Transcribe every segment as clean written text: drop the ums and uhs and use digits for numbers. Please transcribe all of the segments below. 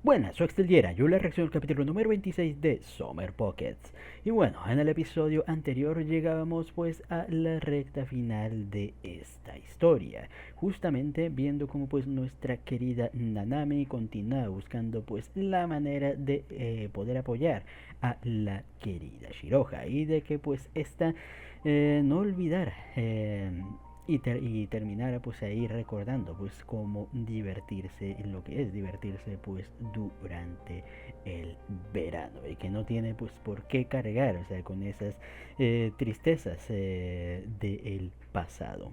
Buenas, soy Exteliera, yo la reacción al capítulo número 26 de Summer Pockets. Y bueno, en el episodio anterior llegábamos pues a la recta final de esta historia, justamente viendo cómo pues nuestra querida Nanami continúa buscando pues la manera de poder apoyar a la querida Shiroha y de que pues esta no olvidara y terminara pues ahí recordando pues cómo divertirse en lo que es divertirse pues durante el verano y que no tiene pues por qué cargar, o sea, con esas tristezas del pasado.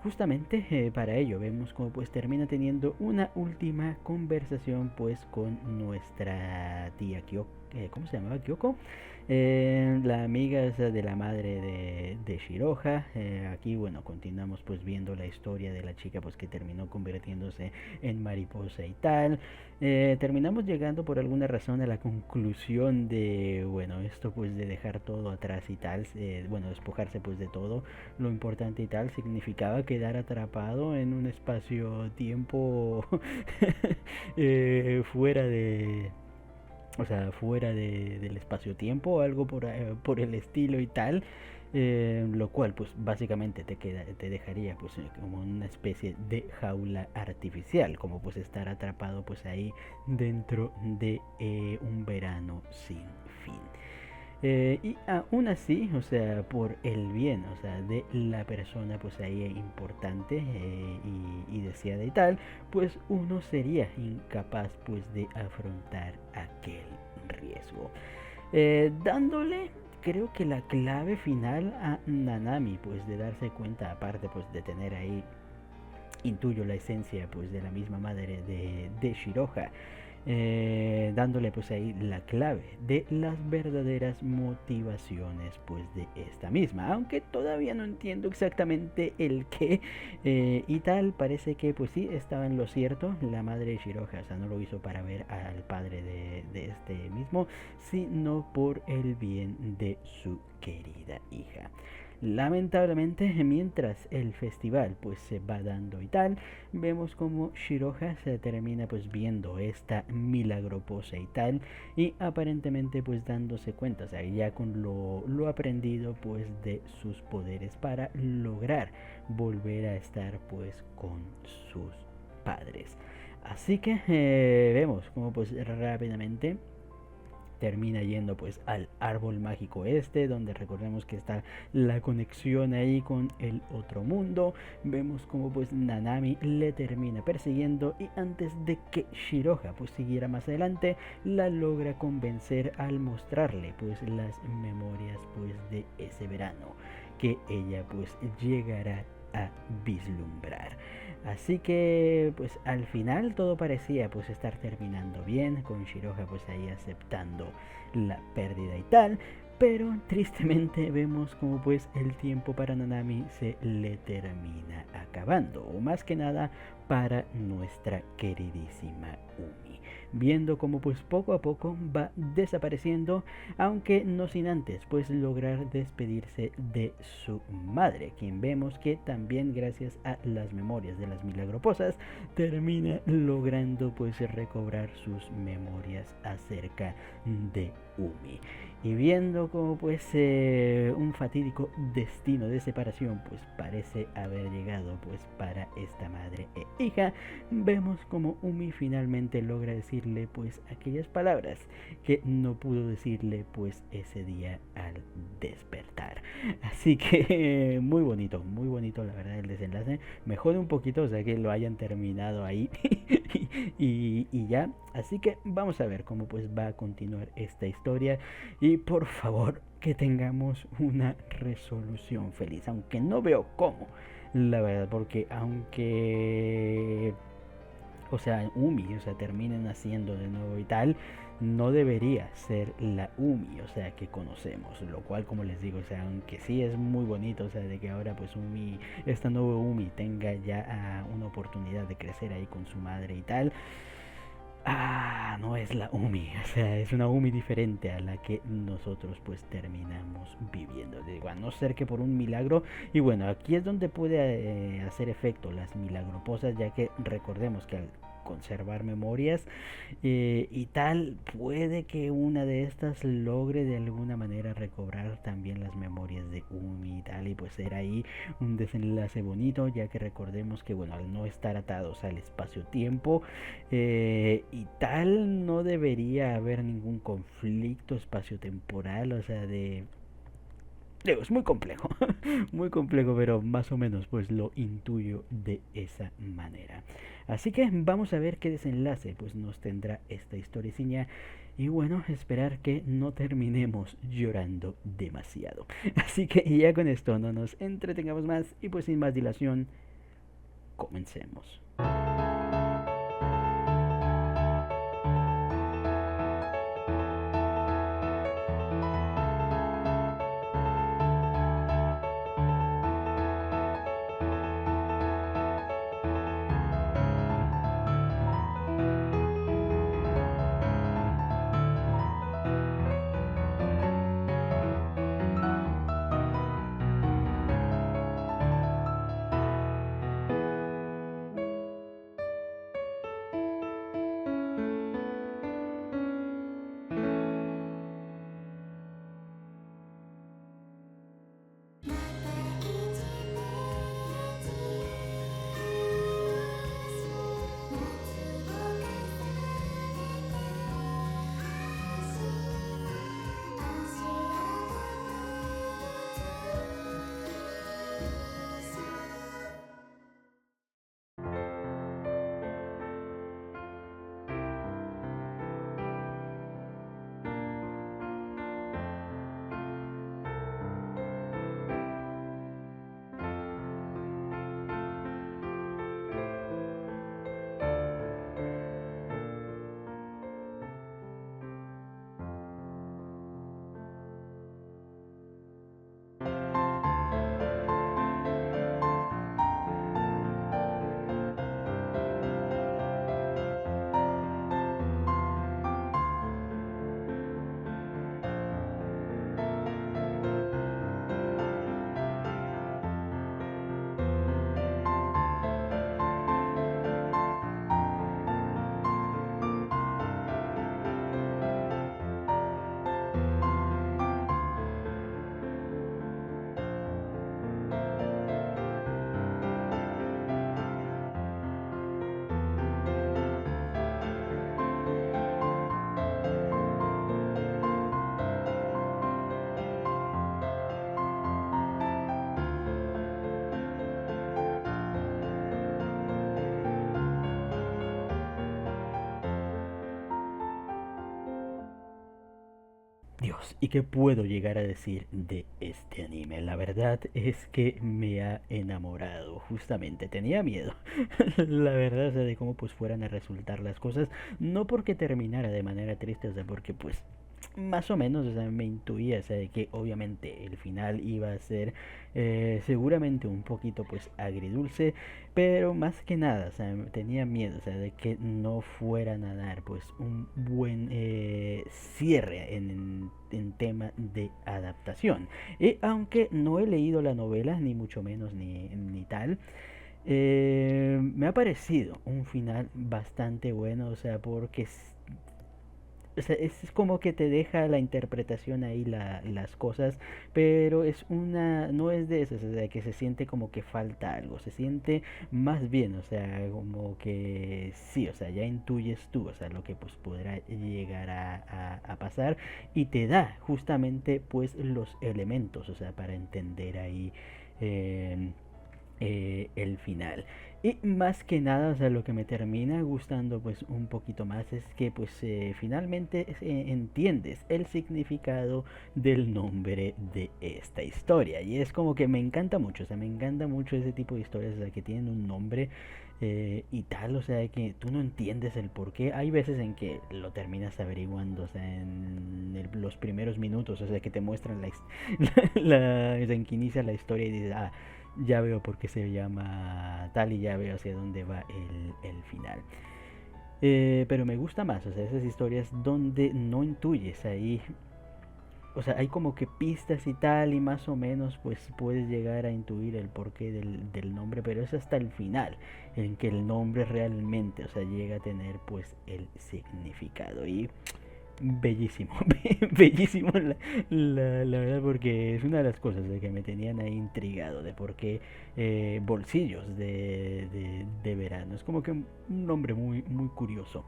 Justamente para ello vemos como pues termina teniendo una última conversación pues con nuestra tía Kyoko. ¿Cómo se llamaba? Kyoko, la amiga de la madre de Shiroha. Aquí bueno, continuamos pues viendo la historia de la chica pues que terminó convirtiéndose en mariposa y tal. Terminamos llegando por alguna razón a la conclusión de bueno, esto pues de dejar todo atrás y tal, bueno, despojarse pues de todo lo importante y tal, significaba quedar atrapado en un espacio-tiempo fuera de... O sea, fuera del espacio-tiempo o algo por el estilo y tal. Lo cual pues básicamente te dejaría pues como una especie de jaula artificial, como pues estar atrapado pues ahí dentro de un verano sin fin. Y aún así, o sea, por el bien, o sea, de la persona pues ahí importante y deseada y tal, pues uno sería incapaz pues de afrontar aquel riesgo. Dándole creo que la clave final a Nanami pues de darse cuenta, aparte pues de tener ahí, intuyo la esencia pues de la misma madre de Shiroha, dándole pues ahí la clave de las verdaderas motivaciones pues de esta misma, aunque todavía no entiendo exactamente el qué y tal. Parece que pues sí estaba en lo cierto la madre de Shiroha, o sea, no lo hizo para ver al padre de este mismo, sino por el bien de su querida hija. Lamentablemente, mientras el festival pues se va dando y tal, vemos como Shiroha se termina pues viendo esta milagroposa y tal, y aparentemente pues dándose cuenta, o sea, ya con lo aprendido pues de sus poderes para lograr volver a estar pues con sus padres. Así que vemos como pues rápidamente termina yendo pues al árbol mágico este, donde recordemos que está la conexión ahí con el otro mundo. Vemos como pues Nanami le termina persiguiendo y antes de que Shiroha pues siguiera más adelante, la logra convencer al mostrarle pues las memorias pues de ese verano que ella pues llegará a vislumbrar. Así que pues al final todo parecía pues estar terminando bien, con Shiroha pues ahí aceptando la pérdida y tal, pero tristemente vemos como pues el tiempo para Nanami se le termina acabando, o más que nada para nuestra queridísima Umi, viendo como pues poco a poco va desapareciendo, aunque no sin antes pues lograr despedirse de su madre, quien vemos que también gracias a las memorias de las milagroposas termina logrando pues recobrar sus memorias acerca de Umi, y viendo como pues un fatídico destino de separación pues parece haber llegado pues para esta madre e hija, vemos como Umi finalmente logra decirle pues aquellas palabras que no pudo decirle pues ese día al despertar. Así que muy bonito la verdad el desenlace. Me jode un poquito, o sea, que lo hayan terminado ahí y ya. Así que vamos a ver cómo pues va a continuar esta historia y por favor que tengamos una resolución feliz, aunque no veo cómo, la verdad, porque aunque o sea, Umi, o sea, terminen haciendo de nuevo y tal, no debería ser la Umi, o sea, que conocemos, lo cual, como les digo, o sea, aunque sí es muy bonito, o sea, de que ahora pues Umi, esta nueva Umi tenga ya una oportunidad de crecer ahí con su madre y tal, no es la Umi, o sea, es una Umi diferente a la que nosotros pues terminamos viviendo. Digo, a no ser que por un milagro, y bueno, aquí es donde puede hacer efecto las milagroposas, ya que recordemos que conservar memorias, y tal, puede que una de estas logre de alguna manera recobrar también las memorias de Umi y tal, y pues era ahí un desenlace bonito, ya que recordemos que bueno, al no estar atados al espacio-tiempo, y tal, no debería haber ningún conflicto espacio-temporal, o sea, de... Digo, es muy complejo, muy complejo, pero más o menos pues lo intuyo de esa manera. Así que vamos a ver qué desenlace pues nos tendrá esta historiecilla. Y bueno, esperar que no terminemos llorando demasiado. Así que ya con esto no nos entretengamos más y pues sin más dilación, comencemos. Dios, ¿y qué puedo llegar a decir de este anime? La verdad es que me ha enamorado, justamente, tenía miedo, la verdad, o sea, de cómo pues fueran a resultar las cosas, no porque terminara de manera triste, o sea, porque pues más o menos, o sea, me intuía, o sea, de que obviamente el final iba a ser seguramente un poquito pues agridulce, pero más que nada, o sea, tenía miedo, o sea, de que no fueran a dar pues un buen cierre en tema de adaptación. Y aunque no he leído la novela, ni mucho menos ni tal, me ha parecido un final bastante bueno, o sea, porque o sea, es como que te deja la interpretación ahí las cosas, pero es una, no es de esas, o sea, que se siente como que falta algo, se siente más bien, o sea, como que sí, o sea, ya intuyes tú, o sea, lo que pues podrá llegar a pasar y te da justamente pues los elementos, o sea, para entender ahí eh, el final. Y más que nada, o sea, lo que me termina gustando pues un poquito más es que pues finalmente entiendes el significado del nombre de esta historia. Y es como que me encanta mucho, o sea, me encanta mucho ese tipo de historias, o sea, que tienen un nombre y tal, o sea, que tú no entiendes el por qué. Hay veces en que lo terminas averiguando, o sea, en los primeros minutos, o sea, que te muestran en que inicia la historia y dices, ah, ya veo por qué se llama tal y ya veo hacia dónde va el final. Pero me gusta más, o sea, esas historias donde no intuyes ahí o sea, hay como que pistas y tal, y más o menos pues puedes llegar a intuir el porqué del nombre, pero es hasta el final en que el nombre realmente, o sea, llega a tener pues el significado. Y bellísimo, bellísimo la verdad, porque es una de las cosas de que me tenían ahí intrigado, de por qué bolsillos de verano. Es como que un nombre muy curioso,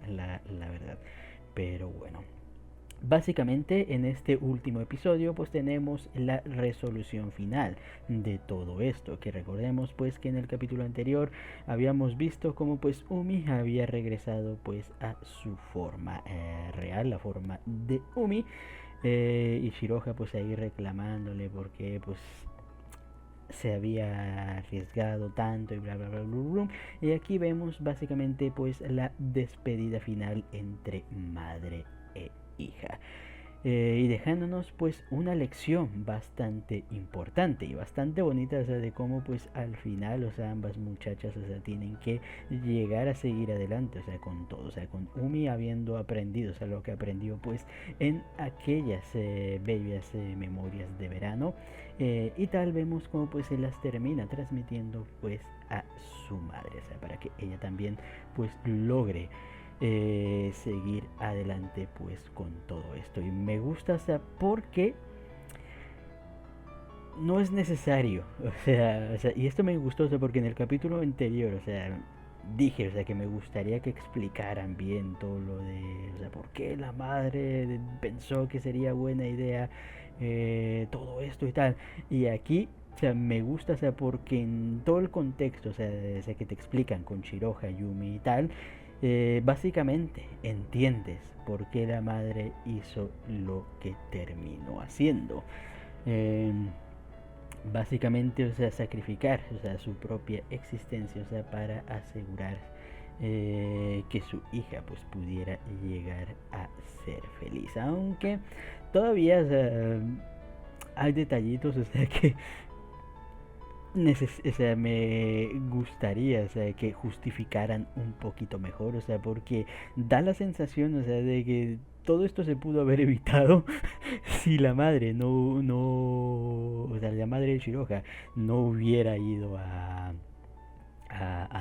la verdad. Pero bueno, básicamente en este último episodio pues tenemos la resolución final de todo esto, que recordemos pues que en el capítulo anterior habíamos visto como pues Umi había regresado pues a su forma real, la forma de Umi, y Shiroha pues ahí reclamándole porque pues se había arriesgado tanto y bla bla bla bla bla. Y aquí vemos básicamente pues la despedida final entre madre e hija, y dejándonos pues una lección bastante importante y bastante bonita, o sea, de cómo pues al final, o sea, ambas muchachas, o sea, tienen que llegar a seguir adelante, o sea, con todo, o sea, con Umi habiendo aprendido, o sea, lo que aprendió pues en aquellas bellas memorias de verano, y tal vemos como pues se las termina transmitiendo pues a su madre, o sea, para que ella también pues logre seguir adelante pues con todo esto. Y me gusta, o sea, porque no es necesario, o sea, y esto me gustó, o sea, porque en el capítulo anterior, o sea, dije, o sea, que me gustaría que explicaran bien todo lo de, o sea, por qué la madre pensó que sería buena idea todo esto y tal. Y aquí, o sea, me gusta, o sea, porque en todo el contexto, o sea que te explican con Shiroha, Yumi y tal, básicamente entiendes por qué la madre hizo lo que terminó haciendo. Eh, Básicamente, o sea, sacrificar, o sea, su propia existencia, o sea, para asegurar que su hija pues pudiera llegar a ser feliz. Aunque todavía, o sea, hay detallitos, o sea, que o sea, me gustaría, o sea, que justificaran un poquito mejor, o sea, porque da la sensación, o sea, de que todo esto se pudo haber evitado si la madre o sea, la madre de Shiroha no hubiera ido a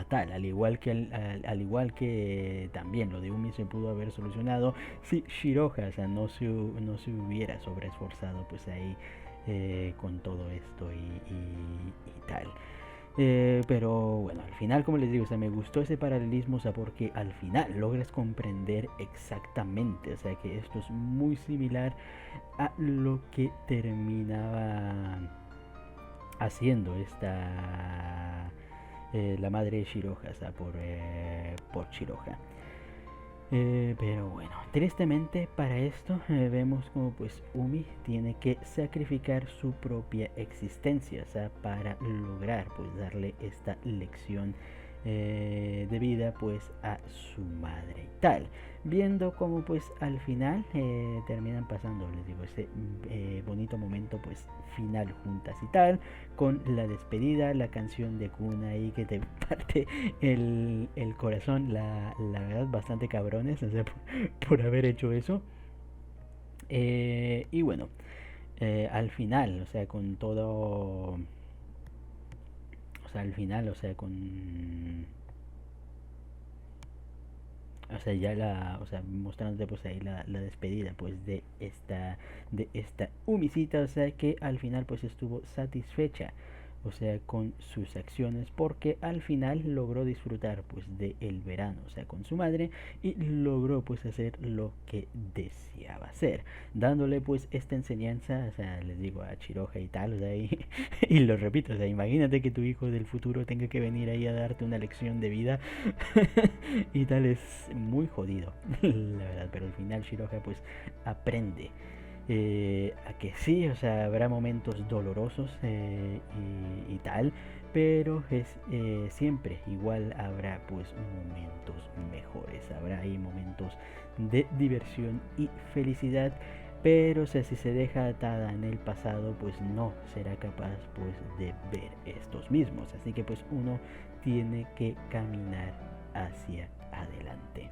tal, al igual que también lo de Umi se pudo haber solucionado si Shiroha, o sea, no se hubiera sobreesforzado pues ahí con todo esto y tal. Pero bueno, al final, como les digo, o sea, me gustó ese paralelismo, o sea, porque al final logras comprender exactamente, o sea, que esto es muy similar a lo que terminaba haciendo la madre de Shiroha, o sea, por Shiroha. Pero bueno, tristemente para esto vemos como pues Umi tiene que sacrificar su propia existencia, o sea, para lograr pues darle esta lección de vida pues a su madre y tal, viendo como pues al final terminan pasando, les digo, ese bonito momento pues final juntas y tal, con la despedida, la canción de cuna y que te parte el corazón, la verdad, bastante cabrones, o sea, por haber hecho eso. Y bueno, al final, o sea, con todo, o sea, al final, o sea, o sea, ya o sea, mostrándote pues ahí la despedida pues de esta humisita, o sea, que al final pues estuvo satisfecha, o sea, con sus acciones, porque al final logró disfrutar pues de el verano, o sea, con su madre, y logró pues hacer lo que deseaba hacer, dándole pues esta enseñanza, o sea, les digo a Chiroja y tal, o sea, y lo repito, o sea, imagínate que tu hijo del futuro tenga que venir ahí a darte una lección de vida y tal, es muy jodido, la verdad, pero al final Shiroha pues aprende a que sí, o sea, habrá momentos dolorosos y tal, pero siempre igual habrá pues momentos mejores, habrá ahí momentos de diversión y felicidad, pero o sea, si se deja atada en el pasado pues no será capaz pues de ver estos mismos, así que pues uno tiene que caminar hacia adelante.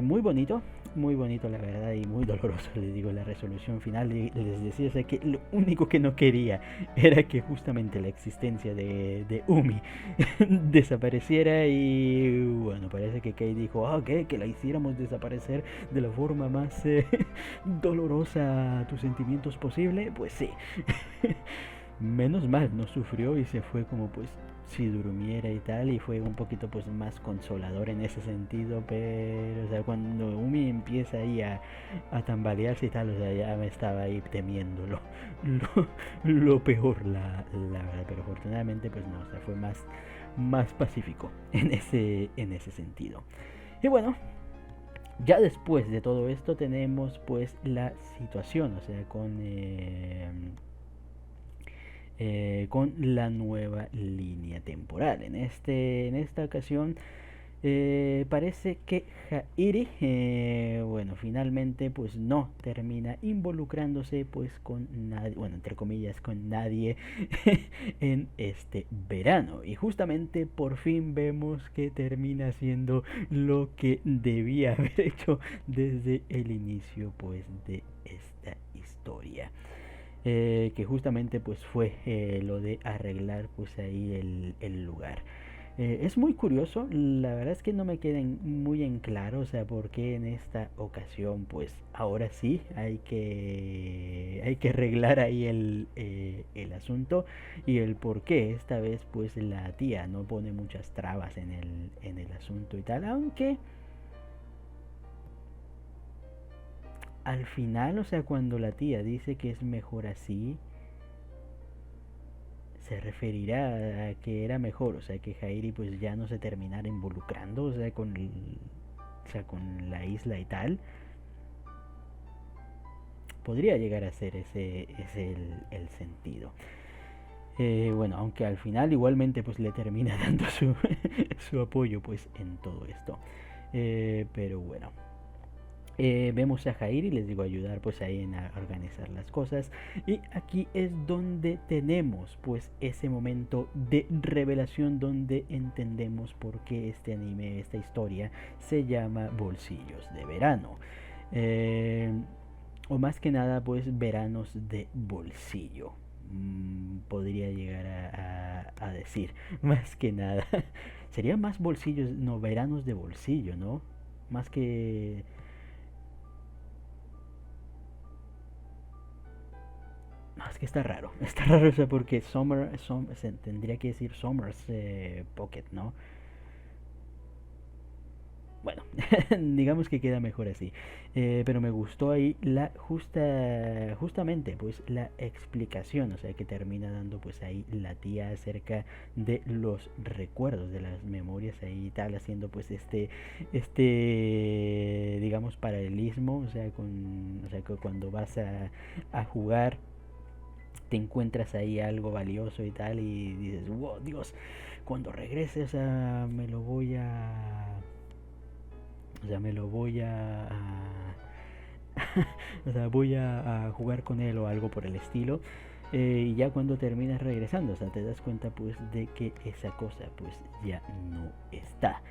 Muy bonito, es muy bonito la verdad y muy doloroso, les digo, la resolución final. Y les decía, o sea, que lo único que no quería era que justamente la existencia de Umi desapareciera. Y bueno, parece que Kei dijo, ¿qué? Que la hiciéramos desaparecer de la forma más dolorosa a tus sentimientos posible. Pues sí. Menos mal, no sufrió y se fue como pues si durmiera y tal, y fue un poquito pues más consolador en ese sentido. Pero o sea, cuando Umi empieza ahí a tambalearse y tal, o sea, ya me estaba ahí temiendo lo peor, la verdad. Pero afortunadamente pues no, o sea, fue más pacífico en ese sentido. Y bueno, ya después de todo esto tenemos pues la situación, o sea, con la nueva línea temporal. En esta ocasión parece que Jairi, bueno, finalmente pues no termina involucrándose pues con nadie, bueno, entre comillas, con nadie en este verano. Y justamente por fin vemos que termina haciendo lo que debía haber hecho desde el inicio pues de esta historia. Que justamente pues fue lo de arreglar pues ahí el lugar. Es muy curioso, la verdad es que no me queda muy en claro, o sea, por qué en esta ocasión pues ahora sí hay que arreglar ahí el asunto, y el por qué esta vez pues la tía no pone muchas trabas en el asunto y tal, aunque al final, o sea, cuando la tía dice que es mejor así, se referirá a que era mejor, o sea, que Jairi pues ya no se terminara involucrando, o sea, con la isla y tal. Podría llegar a ser ese el sentido. Bueno, aunque al final igualmente pues le termina dando su apoyo pues en todo esto. Pero bueno. Vemos a Jair y les digo ayudar pues ahí en a organizar las cosas, y aquí es donde tenemos pues ese momento de revelación donde entendemos por qué este anime, esta historia se llama Bolsillos de Verano, eh, o más que nada pues veranos de bolsillo, podría llegar a decir más que nada. Sería más bolsillos, no, veranos de bolsillo, ¿no? Más que... No, es que está raro, o sea, porque se tendría que decir Summer's Pocket, ¿no? Bueno, digamos que queda mejor así. Pero me gustó ahí justamente pues la explicación, o sea, que termina dando pues ahí la tía acerca de los recuerdos, de las memorias ahí y tal, haciendo pues digamos paralelismo, o sea, o sea, que cuando vas a jugar te encuentras ahí algo valioso y tal, y dices, wow, Dios, cuando regrese, o sea, me lo voy o sea, voy a jugar con él o algo por el estilo. Y ya cuando terminas regresando, o sea, te das cuenta pues de que esa cosa pues ya no está.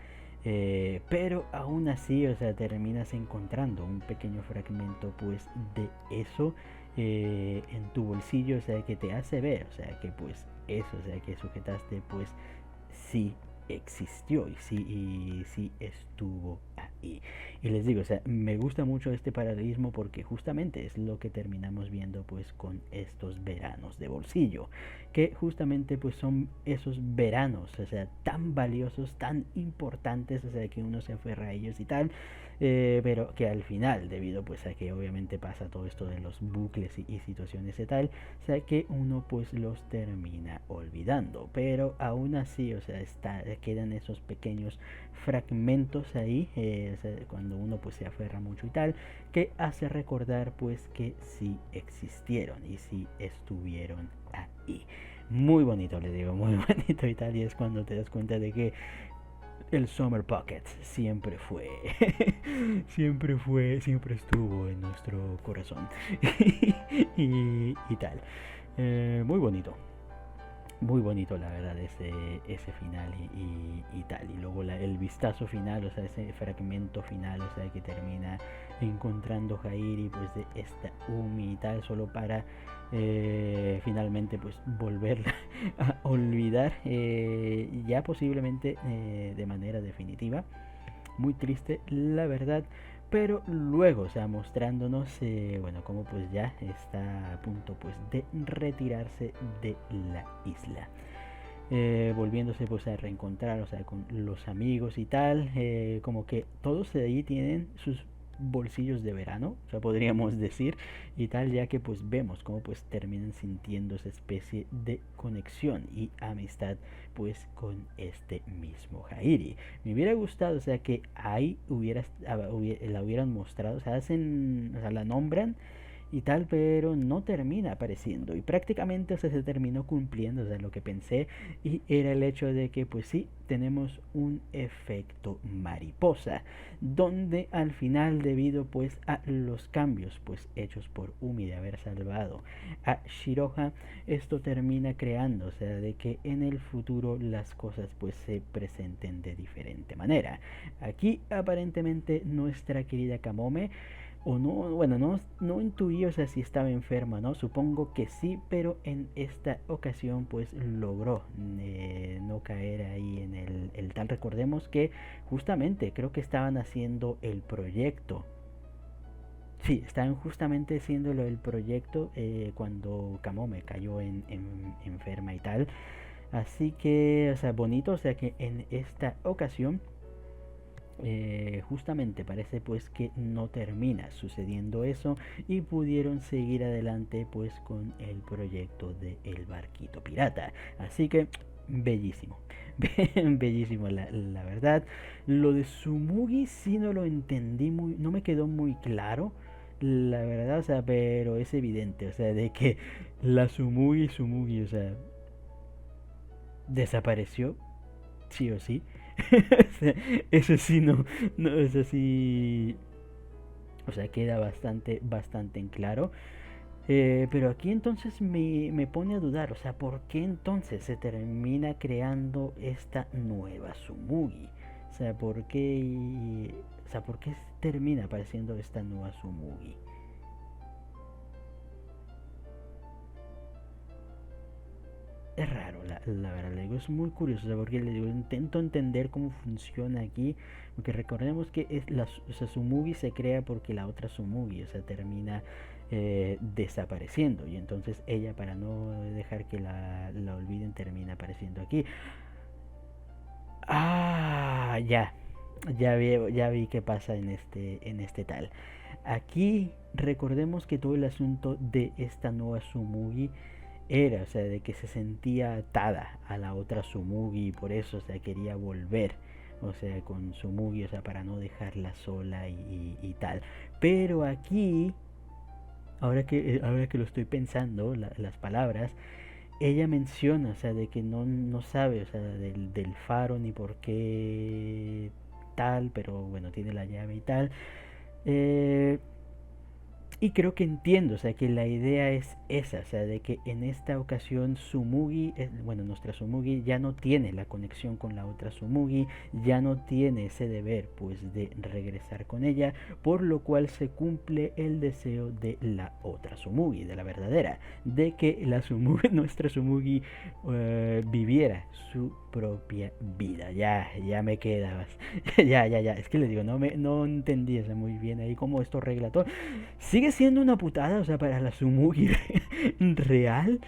Pero aún así, o sea, terminas encontrando un pequeño fragmento pues de eso en tu bolsillo, o sea, que te hace ver, o sea, que pues eso, o sea, que sujetaste pues sí existió y sí estuvo ahí. Y les digo, o sea, me gusta mucho este paralelismo porque justamente es lo que terminamos viendo pues con estos veranos de bolsillo, que justamente pues son esos veranos, o sea, tan valiosos, tan importantes, o sea, que uno se aferra a ellos y tal, pero que al final, debido pues a que obviamente pasa todo esto de los bucles y situaciones y tal, o sea, que uno pues los termina olvidando. Pero aún así, o sea, quedan esos pequeños fragmentos ahí, o sea, cuando uno pues se aferra mucho y tal, que hace recordar pues que sí existieron y sí estuvieron ahí. Muy bonito, le digo, muy bonito y tal, y es cuando te das cuenta de que el Summer Pocket siempre fue, siempre estuvo en nuestro corazón y tal. Muy bonito. muy bonito la verdad ese final y tal, y luego el vistazo final, o sea, ese fragmento final, o sea, que termina encontrando Jairi pues de esta Umi y tal, solo para finalmente pues volverla a olvidar, ya posiblemente de manera definitiva. Muy triste la verdad, pero luego, o sea, mostrándonos, bueno, como pues ya está a punto pues de retirarse de la isla. Volviéndose pues a reencontrar, o sea, con los amigos y tal, como que todos de ahí tienen sus bolsillos de verano, o sea, podríamos decir, y tal, ya que pues vemos cómo pues terminan sintiendo esa especie de conexión y amistad pues con este mismo Jairi. Me hubiera gustado, o sea, que ahí la hubieran mostrado, o sea, hacen, o sea, la nombran y tal, pero no termina apareciendo y prácticamente, o sea, se terminó cumpliendo, o sea, lo que pensé, y era el hecho de que pues sí, tenemos un efecto mariposa, donde al final, debido pues a los cambios pues hechos por Umi de haber salvado a Shiroha, esto termina creando, o sea, de que en el futuro las cosas pues se presenten de diferente manera. Aquí aparentemente nuestra querida Kamome, o no, bueno, no intuí, o sea, si estaba enferma, ¿no? Supongo que sí, pero en esta ocasión pues logró no caer ahí en el tal. Recordemos que justamente creo que estaban haciendo el proyecto. Sí, estaban justamente haciéndolo el proyecto cuando Kamome cayó enferma y tal. Así que, o sea, bonito, o sea que en esta ocasión justamente parece pues que no termina sucediendo eso y pudieron seguir adelante pues con el proyecto de el barquito pirata. Así que bellísimo. Bellísimo la verdad. Lo de Sumugi sí no lo entendí muy, no me quedó muy claro. La verdad, o sea, pero es evidente, o sea, de que la Sumugi, o sea, desapareció, sí o sí. Eso sí, no, eso sí, o sea, queda bastante en claro. Pero aquí entonces me pone a dudar, o sea, ¿por qué entonces se termina creando esta nueva Sumugi? O sea, ¿por qué termina apareciendo esta nueva Sumugi? Es raro, la verdad, le digo, es muy curioso, o sea, porque le digo, intento entender cómo funciona aquí, porque recordemos que o sea, Sumugi se crea porque la otra Sumugi, o sea, termina desapareciendo, y entonces ella, para no dejar que la olviden, termina apareciendo aquí. Ah, ya vi qué pasa en este tal. Aquí recordemos que todo el asunto de esta nueva Sumugi era, o sea, de que se sentía atada a la otra Sumugi y por eso, o sea, quería volver, o sea, con Sumugi, o sea, para no dejarla sola y tal. Pero aquí, ahora que lo estoy pensando, las palabras, ella menciona, o sea, de que no sabe, o sea, del faro ni por qué tal, pero bueno, tiene la llave y tal. Eh, y creo que entiendo, o sea, que la idea es esa, o sea, de que en esta ocasión Sumugi, bueno, nuestra Sumugi ya no tiene la conexión con la otra Sumugi, ya no tiene ese deber, pues, de regresar con ella, por lo cual se cumple el deseo de la otra Sumugi, de la verdadera, de que la Sumugi, nuestra Sumugi, viviera su propia vida. Ya me queda, ya, es que les digo, no entendí eso muy bien ahí cómo esto arregla todo. Sigue siendo una putada, o sea, para la Sumugi real.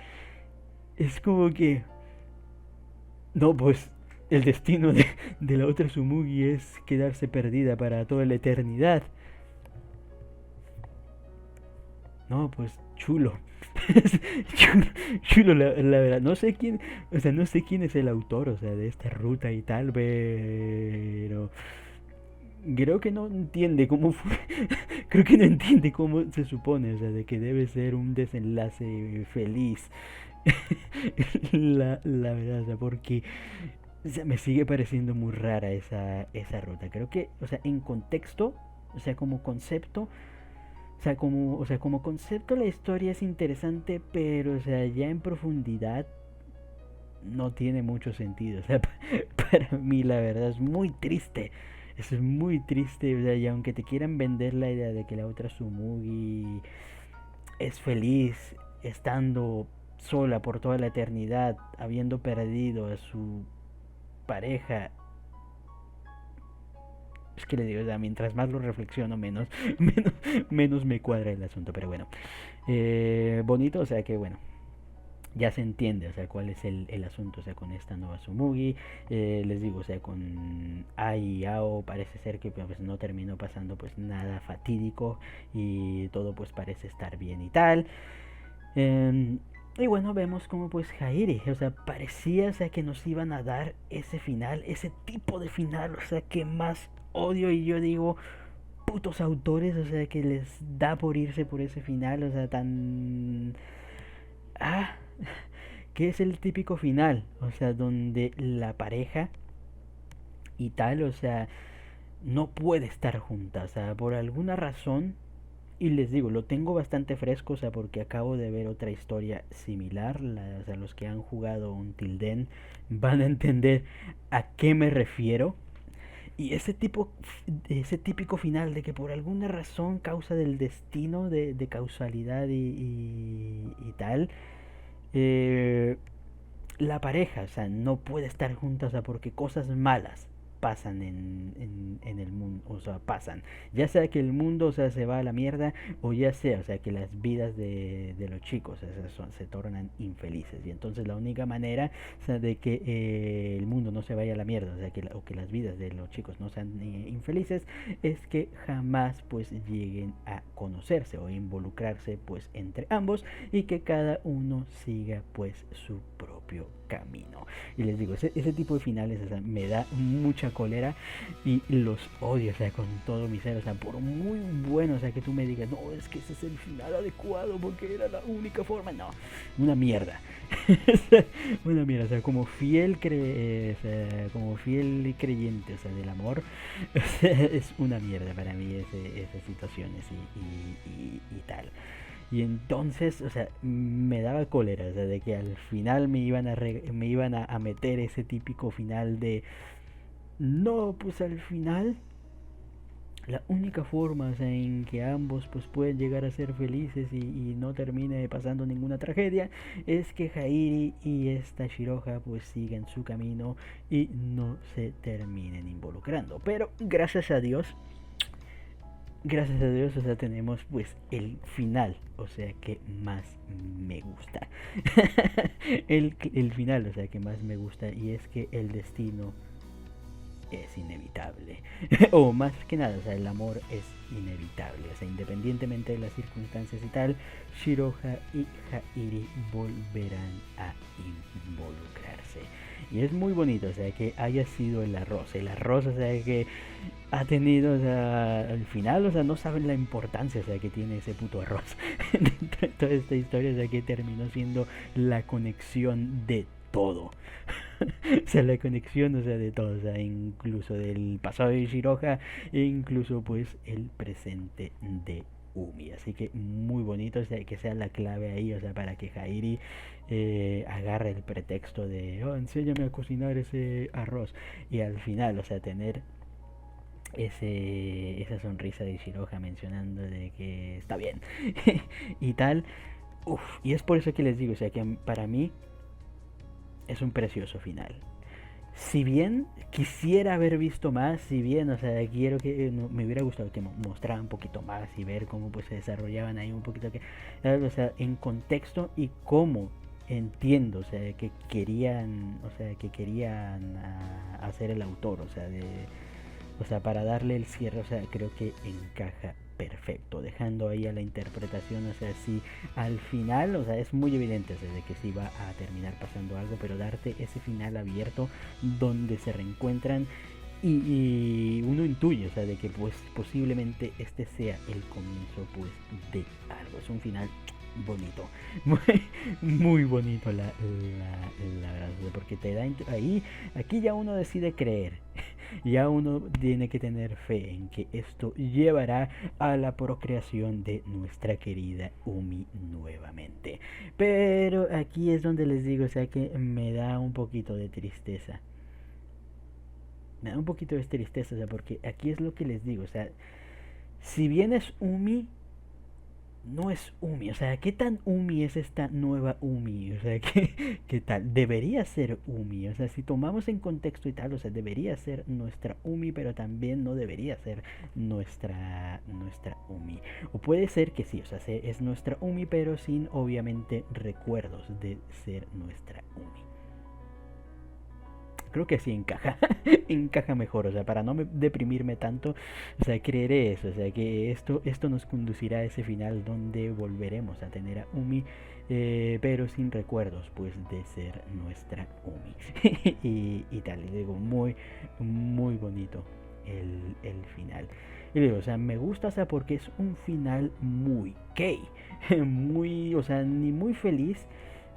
Es como que. No, pues el destino de la otra Sumugi es quedarse perdida para toda la eternidad. No, pues chulo. chulo, chulo la verdad. No sé quién, o sea, no sé quién es el autor, o sea, de esta ruta y tal, pero creo que no entiende cómo fue. Creo que no entiende cómo se supone, o sea, de que debe ser un desenlace feliz. La verdad, o sea, porque o sea, me sigue pareciendo muy rara esa ruta. Creo que, o sea, en contexto, o sea, como concepto, o sea, como concepto la historia es interesante, pero, o sea, ya en profundidad, no tiene mucho sentido. O sea, para mí la verdad es muy triste. Es muy triste, o sea, y aunque te quieran vender la idea de que la otra Tsumugi es feliz estando sola por toda la eternidad, habiendo perdido a su pareja, es que le digo, o sea, mientras más lo reflexiono, menos, menos me cuadra el asunto. Pero bueno, bonito, o sea que bueno, ya se entiende, o sea, cuál es el asunto, o sea, con esta nueva Tsumugi. Les digo, o sea, con Ai y Ao parece ser que pues no terminó pasando pues nada fatídico y todo pues parece estar bien y tal. Eh, y bueno, vemos como pues Jairi, o sea, parecía, o sea, que nos iban a dar ese final, ese tipo de final, o sea, que más odio. Y yo digo, putos autores, o sea, que les da por irse por ese final, o sea, tan... Ah, que es el típico final, o sea, donde la pareja y tal, o sea, no puede estar junta, o sea, por alguna razón. Y les digo, lo tengo bastante fresco, o sea, porque acabo de ver otra historia similar. O sea, los que han jugado Until Then van a entender a qué me refiero. Y ese típico final de que por alguna razón, causa del destino, de causalidad y tal, eh, la pareja, o sea, no puede estar junta, o sea, porque cosas malas pasan en el mundo, o sea, pasan. Ya sea que el mundo, o sea, se va a la mierda, o ya sea, o sea, que las vidas de los chicos, o sea, se tornan infelices. Y entonces la única manera, o sea, de que el mundo no se vaya a la mierda, o sea, o que las vidas de los chicos no sean infelices, es que jamás, pues, lleguen a conocerse o involucrarse, pues, entre ambos, y que cada uno siga pues su propio camino. Y les digo, ese tipo de finales, o sea, me da mucha cólera y los odio, o sea, con todo mi ser. O sea, por muy bueno, o sea, que tú me digas, no, es que ese es el final adecuado porque era la única forma. No, una mierda. Una mierda, o sea, o sea, como fiel creyente, o sea, del amor, o sea, es una mierda para mí esas situaciones y tal. Y entonces, o sea, me daba cólera, o sea, de que al final me iban a meter ese típico final de, no, pues al final la única forma, o sea, en que ambos pues pueden llegar a ser felices y no termine pasando ninguna tragedia, es que Jairi y esta Shiroha pues sigan su camino y no se terminen involucrando. Pero gracias a Dios, o sea, tenemos pues el final, o sea, que más me gusta. El final, o sea, que más me gusta, y es que el destino es inevitable. O más que nada, o sea, el amor es inevitable. O sea, independientemente de las circunstancias y tal, Shiroha y Jairi volverán a involucrarse. Y es muy bonito, o sea, que haya sido el arroz. El arroz, o sea, que ha tenido, o sea, al final, o sea, no saben la importancia, o sea, que tiene ese puto arroz. Toda esta historia, o sea, que terminó siendo la conexión de todo. O sea, la conexión, o sea, de todo, o sea, incluso del pasado de Shiroha e incluso pues el presente de Umi. Así que muy bonito, o sea, que sea la clave ahí, o sea, para que Jairi agarre el pretexto de, oh, enséñame a cocinar ese arroz. Y al final, o sea, tener esa sonrisa de Shiroha mencionando de que está bien y tal. Uf, y es por eso que les digo, o sea, que para mí es un precioso final. Si bien quisiera haber visto más, si bien, o sea, quiero que no, me hubiera gustado que mostraran un poquito más y ver cómo pues se desarrollaban ahí un poquito que, o sea, en contexto y cómo entiendo, o sea, que querían hacer el autor, o sea, para darle el cierre, o sea, creo que encaja perfecto, dejando ahí a la interpretación, o sea, sí, al final, o sea, es muy evidente, o sea, de que sí va a terminar pasando algo, pero darte ese final abierto donde se reencuentran y uno intuye, o sea, de que pues posiblemente este sea el comienzo pues de algo. Es un final bonito. Muy, muy bonito la verdad, porque te da ahí, aquí ya uno decide creer. Ya uno tiene que tener fe en que esto llevará a la procreación de nuestra querida Umi nuevamente. Pero aquí es donde les digo, o sea que me da un poquito de tristeza. Me da un poquito de tristeza, o sea, porque aquí es lo que les digo, o sea, si bien es Umi, no es Umi, o sea, ¿qué tan Umi es esta nueva Umi? O sea, ¿qué tal? Debería ser Umi, o sea, si tomamos en contexto y tal, o sea, debería ser nuestra Umi, pero también no debería ser nuestra Umi. O puede ser que sí, o sea, es nuestra Umi, pero sin obviamente recuerdos de ser nuestra Umi. Creo que sí encaja, encaja mejor, o sea, para no deprimirme tanto, o sea, creeré eso, o sea, que esto nos conducirá a ese final donde volveremos a tener a Umi, pero sin recuerdos, pues, de ser nuestra Umi. y tal, y digo, muy, muy bonito el final. Y digo, o sea, me gusta, o sea, porque es un final muy gay, muy, o sea, ni muy feliz,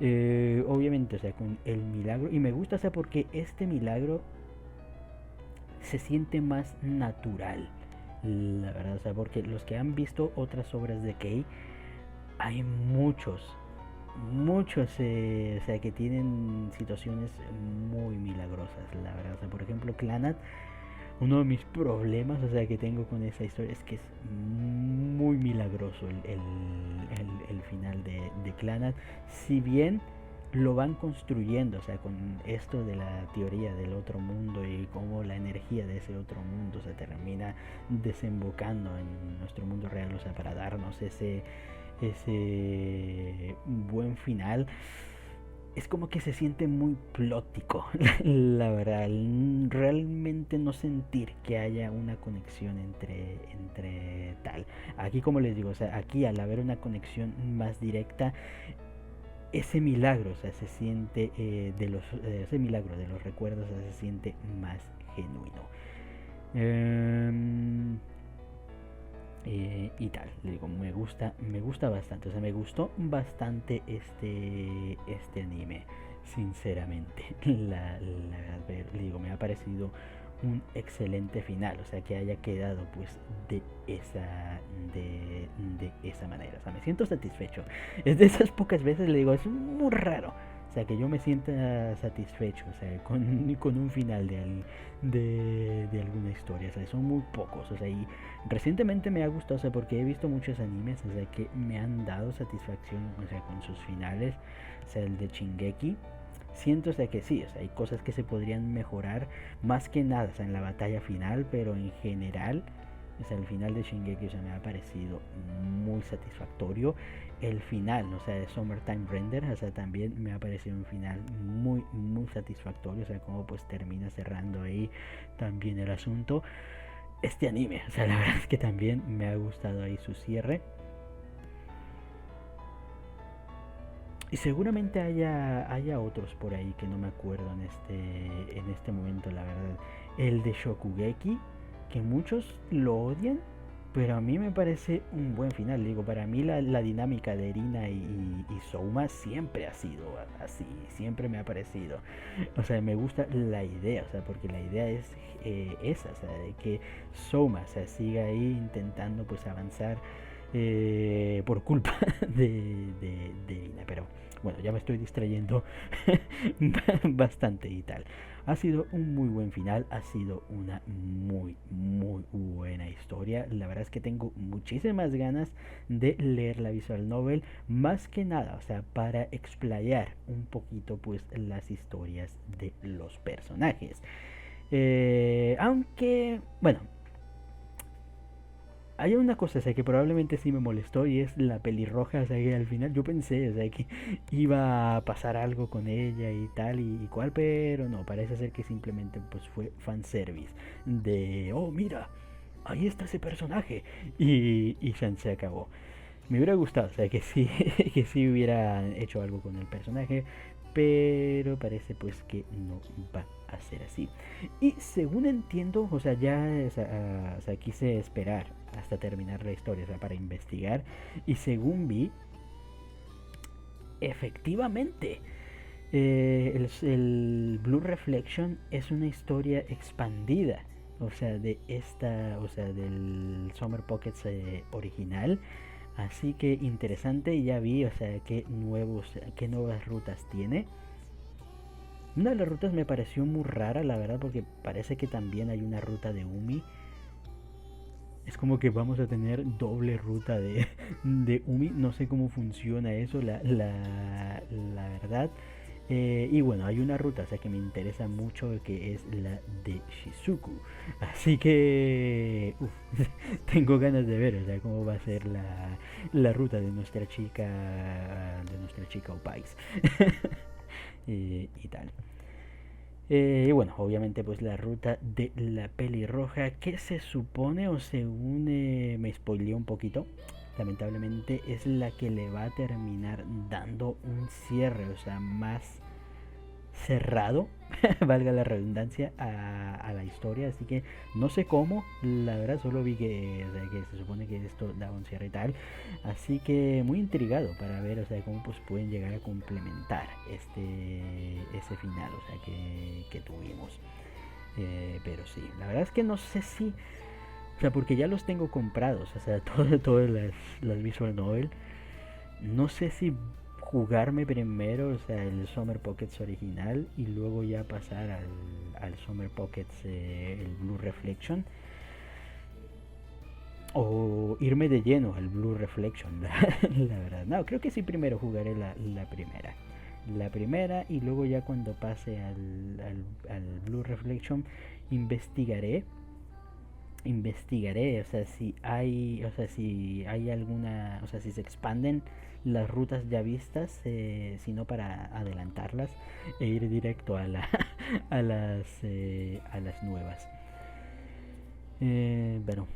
obviamente, o sea, con el milagro. Y me gusta, o sea, porque este milagro se siente más natural. La verdad, o sea, porque los que han visto otras obras de Kei, hay muchos, o sea, que tienen situaciones muy milagrosas, la verdad. O sea, por ejemplo, Clanat, uno de mis problemas, o sea, que tengo con esa historia es que es muy milagroso el final de Clanat. Si bien lo van construyendo, o sea, con esto de la teoría del otro mundo y cómo la energía de ese otro mundo se termina desembocando en nuestro mundo real, o sea, para darnos ese buen final, es como que se siente muy plótico, la verdad. Realmente no sentir que haya una conexión entre tal. Aquí, como les digo, o sea, aquí al haber una conexión más directa, ese milagro, o sea, se siente ese milagro de los recuerdos, o sea, se siente más genuino. Eh, y tal, le digo, me gusta bastante, o sea, me gustó bastante este anime, sinceramente. Le digo, me ha parecido un excelente final, o sea, que haya quedado pues de esa manera, o sea, me siento satisfecho. Es de esas pocas veces, le digo, es muy raro, o sea, que yo me sienta satisfecho, o sea, con un final de alguna historia, o sea, son muy pocos, o sea, y recientemente me ha gustado, o sea, porque he visto muchos animes, o sea, que me han dado satisfacción, o sea, con sus finales, o sea, el de Shingeki. Siento, o sea, que sí, o sea, hay cosas que se podrían mejorar, más que nada, o sea, en la batalla final, pero en general, o sea, el final de Shingeki, o sea, me ha parecido muy satisfactorio. El final, o sea, de Summertime Render, o sea, también me ha parecido un final muy, muy satisfactorio, o sea, como pues termina cerrando ahí también el asunto. Este anime, o sea, la verdad es que también me ha gustado ahí su cierre. Y seguramente haya otros por ahí que no me acuerdo en este momento, la verdad. El de Shokugeki, que muchos lo odian, pero a mí me parece un buen final. Digo, para mí la dinámica de Erina y Souma siempre ha sido así, siempre me ha parecido. O sea, me gusta la idea, o sea, porque la idea es esa, o sea, de que Souma, o sea, siga ahí intentando pues avanzar por culpa de Irina. Pero bueno, ya me estoy distrayendo bastante y tal. Ha sido un muy buen final, ha sido una muy, muy buena historia. La verdad es que tengo muchísimas ganas de leer la visual novel, más que nada, o sea, para explayar un poquito pues las historias de los personajes. Aunque, bueno, hay una cosa, o sea, que probablemente sí me molestó y es la pelirroja, o sea, que al final yo pensé, o sea, que iba a pasar algo con ella y tal y cual, pero no, parece ser que simplemente pues fue fanservice de, oh, mira, ahí está ese personaje y se acabó. Me hubiera gustado, o sea, que sí, que sí hubiera hecho algo con el personaje, pero parece pues que no va a ser así. Y según entiendo, o sea, ya o sea, quise esperar hasta terminar la historia, o sea, para investigar. Y según vi, efectivamente, el Blue Reflection es una historia expandida, o sea, o sea, del Summer Pockets original. Así que interesante, ya vi, o sea, qué nuevas rutas tiene. Una de las rutas me pareció muy rara, la verdad, porque parece que también hay una ruta de Umi. Es como que vamos a tener doble ruta de Umi. No sé cómo funciona eso, la verdad. Y bueno, hay una ruta, o sea, que me interesa mucho, que es la de Shizuku. Así que tengo ganas de ver, o sea, cómo va a ser la ruta de nuestra chica Opais. Y tal. Y bueno, obviamente pues la ruta de la pelirroja, que se supone o según me spoileó un poquito, lamentablemente es la que le va a terminar dando un cierre, o sea, más cerrado, valga la redundancia, a la historia. Así que no sé cómo, la verdad solo vi que, o sea, que se supone que esto da un cierre y tal. Así que muy intrigado para ver, o sea, cómo pues pueden llegar a complementar ese final, o sea, que tuvimos. Pero sí, la verdad es que no sé si, o sea, porque ya los tengo comprados, o sea, todas las visual novel. No sé si jugarme primero, o sea, el Summer Pockets original y luego ya pasar al Summer Pockets, el Blue Reflection. O irme de lleno al Blue Reflection, la verdad. No, creo que sí primero jugaré la primera. La primera y luego ya cuando pase al Blue Reflection investigaré investigaré, o sea, si hay alguna, o sea, si se expanden las rutas ya vistas, sino para adelantarlas e ir directo a las nuevas. Bueno,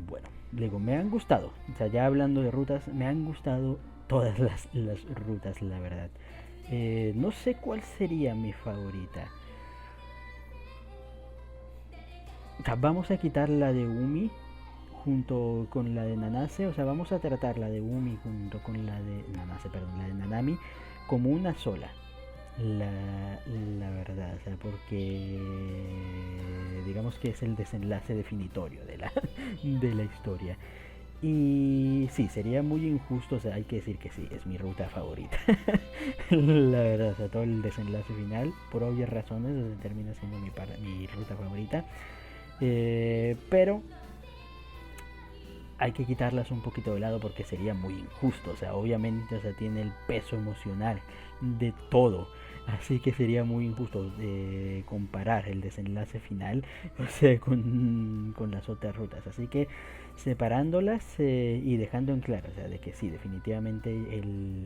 bueno, digo, me han gustado, o sea, ya hablando de rutas, me han gustado todas las rutas, la verdad. No sé cuál sería mi favorita. O sea, vamos a quitar la de Umi junto con la de Nanase, o sea, vamos a tratar la de Umi junto con la de Nanase, perdón, la de Nanami como una sola. La verdad, o sea, porque digamos que es el desenlace definitorio de la historia. Y sí, sería muy injusto, o sea, hay que decir que sí, es mi ruta favorita. La verdad, o sea, todo el desenlace final, por obvias razones, termina siendo mi ruta favorita. Pero hay que quitarlas un poquito de lado porque sería muy injusto, o sea, obviamente, o sea, tiene el peso emocional de todo, así que sería muy injusto comparar el desenlace final, o sea, con las otras rutas, así que separándolas y dejando en claro, o sea, de que sí, definitivamente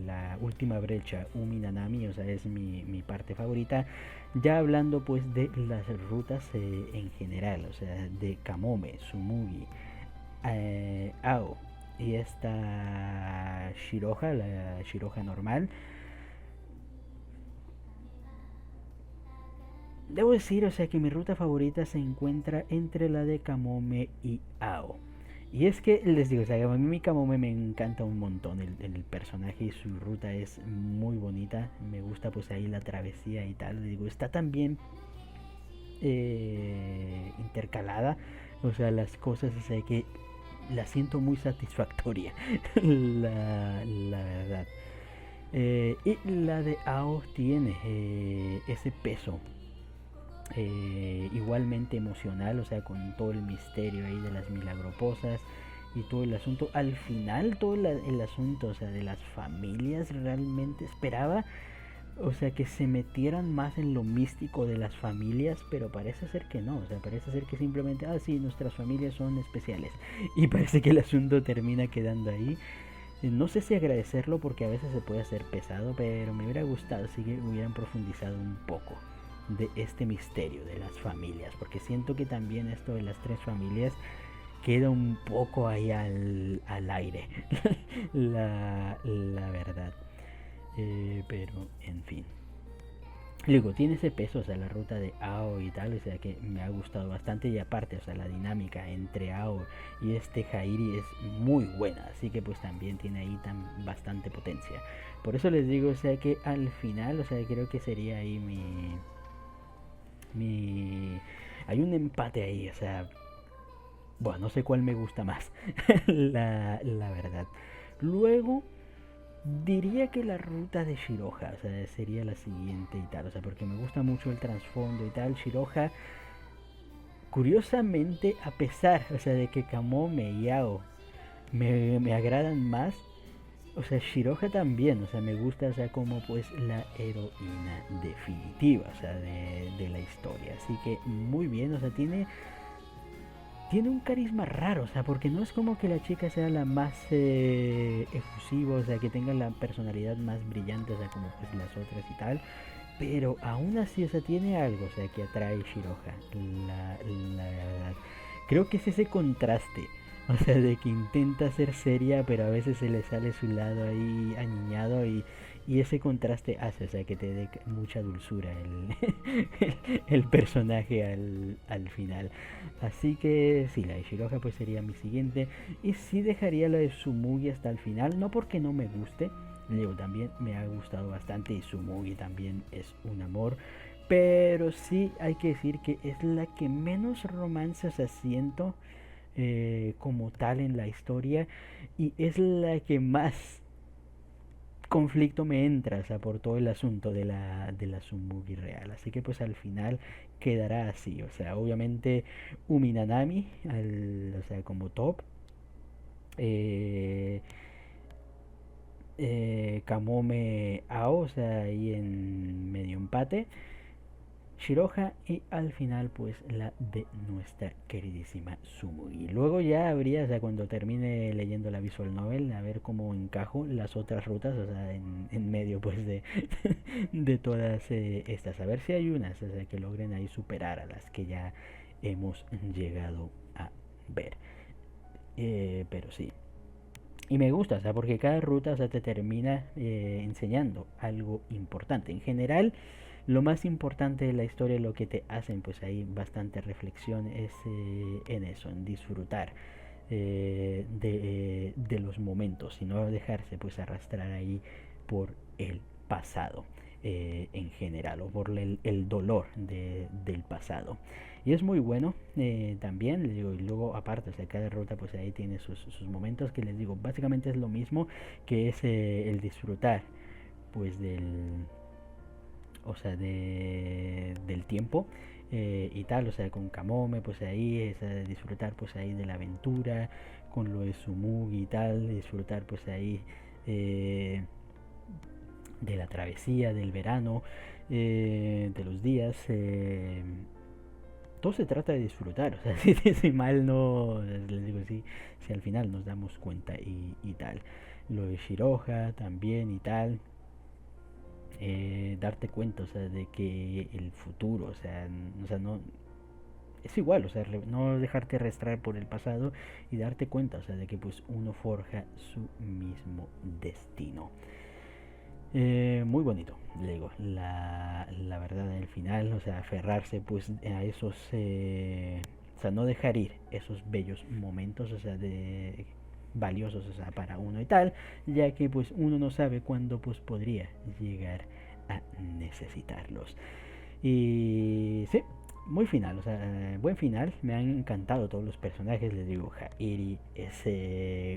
la última brecha Umi Nanami, o sea, es mi parte favorita. Ya hablando pues de las rutas en general, o sea, de Kamome, Sumugi, Ao y esta Shiroha, la Shiroha normal. Debo decir, o sea, que mi ruta favorita se encuentra entre la de Kamome y Ao. Y es que les digo, o sea, a mí mi Kamome me encanta un montón, el personaje y su ruta es muy bonita, me gusta pues ahí la travesía y tal, digo, está tan bien intercalada, o sea, las cosas, o sea, que la siento muy satisfactoria, la verdad. Y la de Ao tiene ese peso igualmente emocional, o sea, con todo el misterio ahí de las milagroposas y todo el asunto. Al final, todo el asunto, o sea, de las familias, realmente esperaba, o sea, que se metieran más en lo místico de las familias, pero parece ser que no, o sea, parece ser que simplemente, ah, sí, nuestras familias son especiales. Y parece que el asunto termina quedando ahí. No sé si agradecerlo porque a veces se puede hacer pesado, pero me hubiera gustado si hubieran profundizado un poco de este misterio de las familias, porque siento que también esto de las tres familias queda un poco ahí al aire, la verdad. Pero, en fin. Luego tiene ese peso, o sea, la ruta de Ao y tal, o sea, que me ha gustado bastante. Y aparte, o sea, la dinámica entre Ao y este Jairi es muy buena, así que pues también tiene ahí bastante potencia. Por eso les digo, o sea, que al final, o sea, creo que sería ahí mi... Hay un empate ahí, o sea, bueno, no sé cuál me gusta más, la verdad. Luego, diría que la ruta de Shiroha, o sea, sería la siguiente y tal, o sea, porque me gusta mucho el trasfondo y tal. Shiroha, curiosamente, a pesar, o sea, de que Kamome y Yao me agradan más, o sea, Shiroha también, o sea, me gusta, o sea, como pues la heroína definitiva, o sea, de la historia. Así que muy bien, o sea, tiene un carisma raro, o sea, porque no es como que la chica sea la más efusiva, o sea, que tenga la personalidad más brillante, o sea, como pues las otras y tal, pero aún así, o sea, tiene algo, o sea, que atrae Shiroha, la verdad. Creo que es ese contraste, o sea, de que intenta ser seria, pero a veces se le sale su lado ahí aniñado y ese contraste hace, o sea, que te dé mucha dulzura el personaje al final. Así que sí, la de Shiroha pues sería mi siguiente. Y sí dejaría la de Sumugi hasta el final, no porque no me guste, Leo también me ha gustado bastante y Sumugi también es un amor. Pero sí hay que decir que es la que menos romances asiento como tal en la historia y es la que más conflicto me entra, o sea, por todo el asunto de la Sumugi real. Así que pues al final quedará así, o sea, obviamente Uminanami, o sea, como top. Eh, Kamome Ao, o sea, ahí en medio empate. Shiroha y al final pues la de nuestra queridísima Sumugi. Luego ya habría, o sea, cuando termine leyendo la visual novel, a ver cómo encajo las otras rutas, o sea, en medio pues de todas estas. A ver si hay unas, o sea, que logren ahí superar a las que ya hemos llegado a ver. Pero sí. Y me gusta, o sea, porque cada ruta, o sea, te termina enseñando algo importante. En general, lo más importante de la historia, lo que te hacen, pues ahí bastante reflexión es en eso, en disfrutar de los momentos y no dejarse pues arrastrar ahí por el pasado en general o por el dolor del pasado. Y es muy bueno también, les digo, y luego aparte, o sea, cada ruta pues ahí tiene sus momentos que les digo, básicamente es lo mismo que es el disfrutar pues o sea, del tiempo y tal, o sea, con Kamome, pues ahí es disfrutar pues ahí de la aventura, con lo de Sumugi y tal, disfrutar pues ahí eh, de la travesía, del verano, de los días. Todo se trata de disfrutar, o sea, si mal no, les digo, si al final nos damos cuenta y tal. Lo de Shiroha también y tal, darte cuenta, o sea, de que el futuro, o sea, no, es igual, o sea, no dejarte arrastrar por el pasado y darte cuenta, o sea, de que pues uno forja su mismo destino. Muy bonito, le digo, la verdad en el final, o sea, aferrarse pues a esos, o sea, no dejar ir esos bellos momentos, o sea, de valiosos, o sea, para uno y tal, ya que pues uno no sabe cuándo pues podría llegar a necesitarlos. Y sí, muy final, o sea, buen final. Me han encantado todos los personajes. Les digo, Jairi es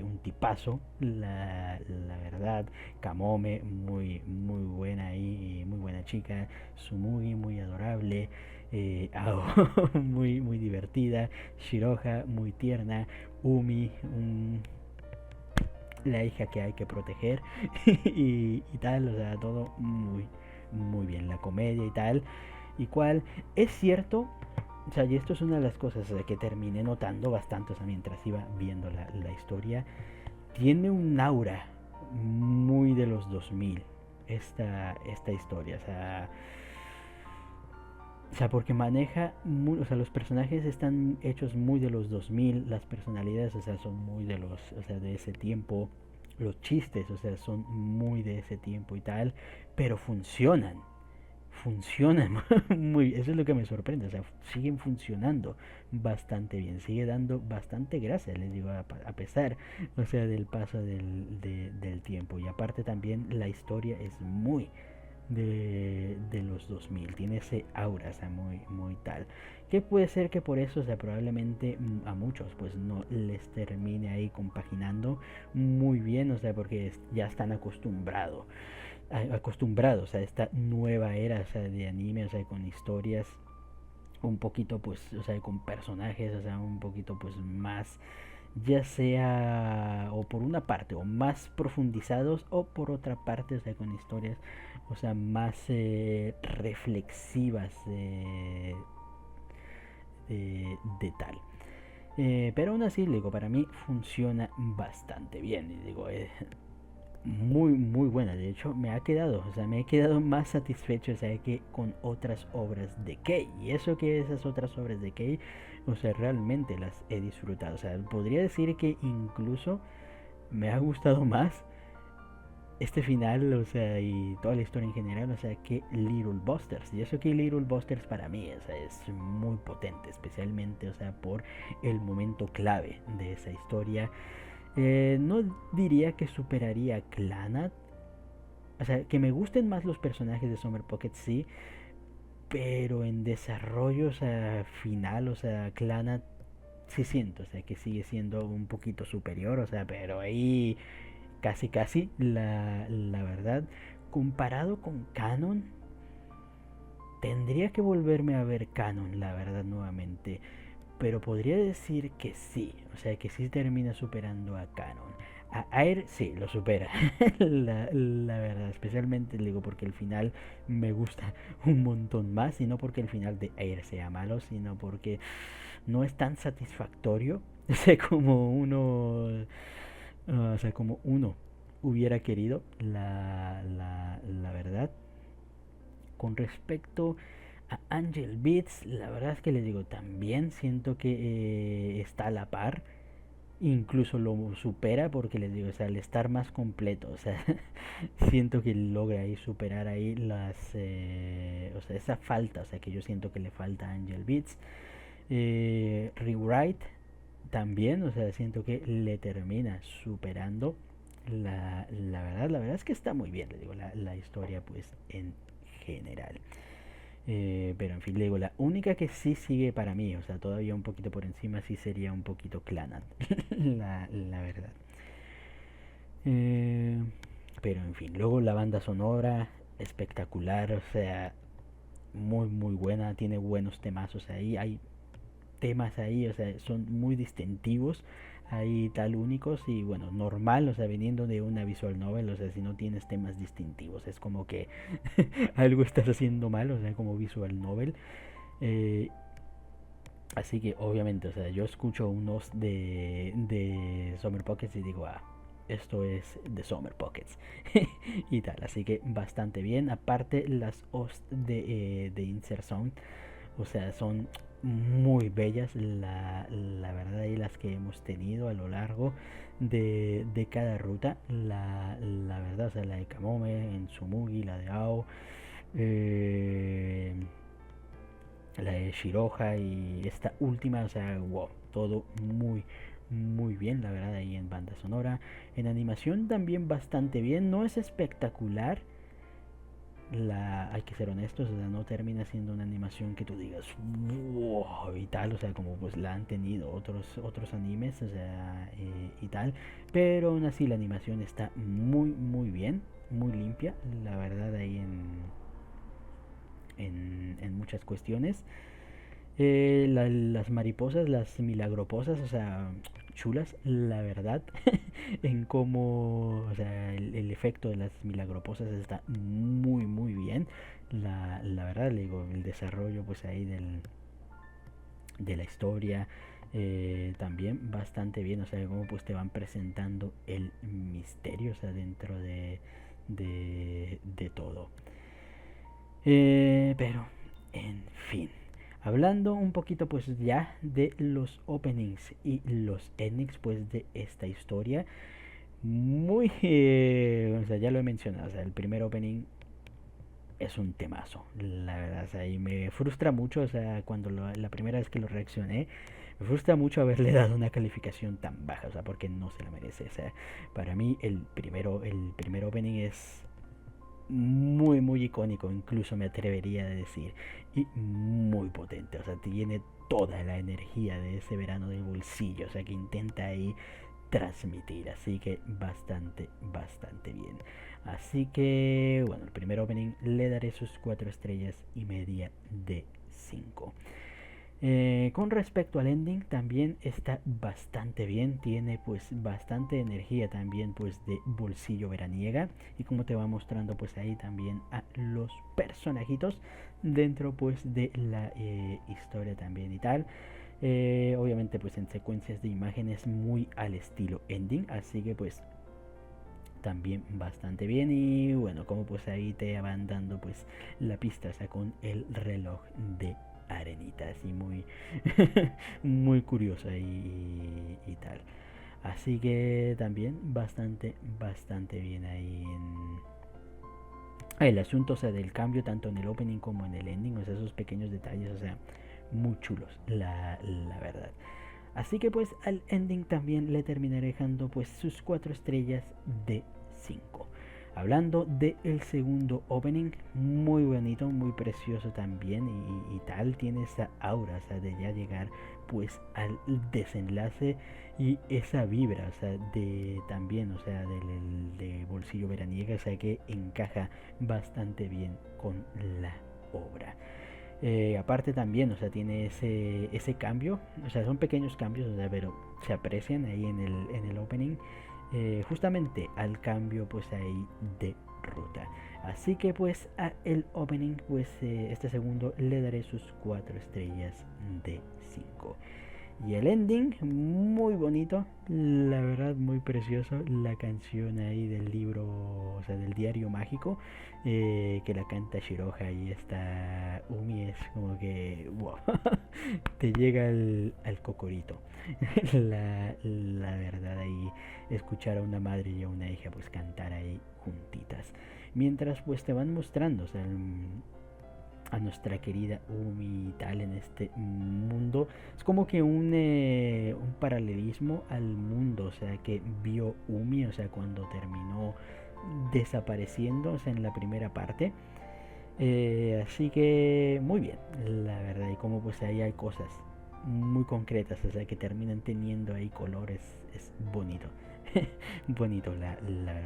un tipazo, la verdad. Kamome, muy buena ahí, muy buena chica. Sumugi, muy adorable. Ao, muy divertida. Shiroha, muy tierna. Umi, la hija que hay que proteger. y tal, o sea, todo muy bien. La comedia y tal. Y cual es cierto, o sea, y esto es una de las cosas que terminé notando bastante, o sea, mientras iba viendo la historia, tiene un aura muy de los 2000 esta historia, o sea, porque maneja, o sea, los personajes están hechos muy de los 2000, las personalidades, o sea, son muy o sea, de ese tiempo, los chistes, o sea, son muy de ese tiempo y tal, pero funcionan muy, eso es lo que me sorprende, o sea, siguen funcionando bastante bien, sigue dando bastante gracia, les digo, a pesar, o sea, del paso del tiempo. Y aparte también la historia es muy de los 2000, tiene ese aura, o sea, muy, muy tal. Que puede ser que por eso, o sea, probablemente a muchos pues no les termine ahí compaginando muy bien, o sea, porque ya están acostumbrados a esta nueva era, o sea, de anime, o sea, con historias un poquito pues, o sea, con personajes, o sea, un poquito pues más, ya sea o por una parte o más profundizados, o por otra parte, o sea, con historias, o sea, más reflexivas de tal. Pero aún así, digo, para mí funciona bastante bien. Y digo, muy, muy buena. De hecho, me ha quedado, o sea, me he quedado más satisfecho, o sea, que con otras obras de Kei. Y eso que esas otras obras de Kei, o sea, realmente las he disfrutado. O sea, podría decir que incluso me ha gustado más este final, o sea, y toda la historia en general, o sea, que Little Busters. Y eso que Little Busters para mí, o sea, es muy potente, especialmente, o sea, por el momento clave de esa historia. No diría que superaría a Clanat. O sea, que me gusten más los personajes de Summer Pocket, sí. Pero en desarrollo, o sea, final, o sea, Clanat sí siento, o sea, que sigue siendo un poquito superior, o sea, pero ahí casi, casi, la verdad, comparado con Canon, tendría que volverme a ver Canon, la verdad, nuevamente. Pero podría decir que sí, o sea, que sí termina superando a Canon. A Air sí, lo supera, la verdad, especialmente digo porque el final me gusta un montón más, y no porque el final de Air sea malo, sino porque no es tan satisfactorio, o sea, como uno, o sea, como uno hubiera querido, la verdad. Con respecto a Angel Beats, la verdad es que les digo, también siento que está a la par, incluso lo supera, porque les digo, o sea, al estar más completo, o sea, siento que logra ahí superar ahí o sea, esa falta, o sea, que yo siento que le falta a Angel Beats. Rewrite también, o sea, siento que le termina superando. La verdad es que está muy bien, le digo, la historia pues en general. Pero en fin, le digo, la única que sí sigue para mí, o sea, todavía un poquito por encima, sí sería un poquito Clanat, la verdad. Eh, pero en fin, luego la banda sonora, espectacular, o sea, muy, muy buena, tiene buenos temas, o sea, ahí hay temas ahí, o sea, son muy distintivos, hay tal únicos y bueno, normal, o sea, viniendo de una visual novel, o sea, si no tienes temas distintivos, es como que algo estás haciendo mal, o sea, como visual novel. Eh, Así que obviamente, o sea, yo escucho unos de Summer Pockets y digo, ah, esto es de Summer Pockets y tal, así que bastante bien. Aparte las hosts de Insert Sound, o sea, son muy bellas, la verdad, y las que hemos tenido a lo largo de cada ruta, la verdad, o sea, la de Kamome, en Tsumugi, la de Ao, eh, la de Shiroha y esta última, o sea, wow, todo muy, muy bien, la verdad, ahí en banda sonora. En animación también bastante bien, no es espectacular. Hay que ser honestos, o sea, no termina siendo una animación que tú digas wow y tal, o sea, como pues la han tenido otros animes, o sea, y tal, pero aún así la animación está muy, muy bien, muy limpia, la verdad, ahí en muchas cuestiones. Las mariposas, las milagroposas, o sea, chulas, la verdad, en cómo, o sea, el efecto de las milagroposas está muy, muy bien. La verdad, le digo, el desarrollo, pues ahí de la historia, también bastante bien, o sea, cómo pues te van presentando el misterio, o sea, dentro de todo. Pero, en fin. Hablando un poquito pues ya de los openings y los endings pues de esta historia. Muy... o sea, ya lo he mencionado. O sea, el primer opening es un temazo, la verdad, o sea, y me frustra mucho, o sea, cuando la primera vez que lo reaccioné, me frustra mucho haberle dado una calificación tan baja, o sea, porque no se la merece, o sea, para mí el primer opening es muy muy icónico, incluso me atrevería a decir, y muy potente, o sea, tiene toda la energía de ese verano del bolsillo, o sea, que intenta ahí transmitir, así que bastante bien. Así que bueno, el primer opening le daré sus 4 estrellas y media de 5. Con respecto al ending también está bastante bien, tiene pues bastante energía también pues de bolsillo veraniega, y como te va mostrando pues ahí también a los personajitos dentro pues de la historia también y tal. Obviamente pues en secuencias de imágenes muy al estilo ending, así que pues también bastante bien. Y bueno, como pues ahí te van dando pues la pista, o sea, con el reloj de arenita, así muy muy curiosa y tal. Así que también bastante bien ahí en el asunto, o sea, del cambio tanto en el opening como en el ending, o sea, esos pequeños detalles, o sea, muy chulos, la verdad. Así que pues al ending también le terminaré dejando pues sus 4 estrellas de 5. Hablando del segundo opening, muy bonito, muy precioso también y tal, tiene esa aura, o sea, de ya llegar pues al desenlace y esa vibra, o sea, de también, o sea, de bolsillo veraniega, o sea, que encaja bastante bien con la obra. Aparte también, o sea, tiene ese cambio, o sea, son pequeños cambios, o sea, pero se aprecian ahí en el opening, justamente al cambio pues ahí de ruta. Así que pues a el opening, pues este segundo le daré sus 4 estrellas de 5. Y el ending, muy bonito, la verdad muy precioso, la canción ahí del libro, o sea, del diario mágico, que la canta Shiroha y esta Umi, es como que, wow, te llega al cocorito. La verdad ahí, escuchar a una madre y a una hija pues cantar ahí juntitas. Mientras pues te van mostrando, o sea, a nuestra querida Umi y tal en este mundo. Es como que un paralelismo al mundo, o sea, que vio Umi, o sea, cuando terminó desapareciendo, o sea, en la primera parte. Así que muy bien, la verdad, y como pues ahí hay cosas muy concretas, o sea, que terminan teniendo ahí colores, es bonito, bonito,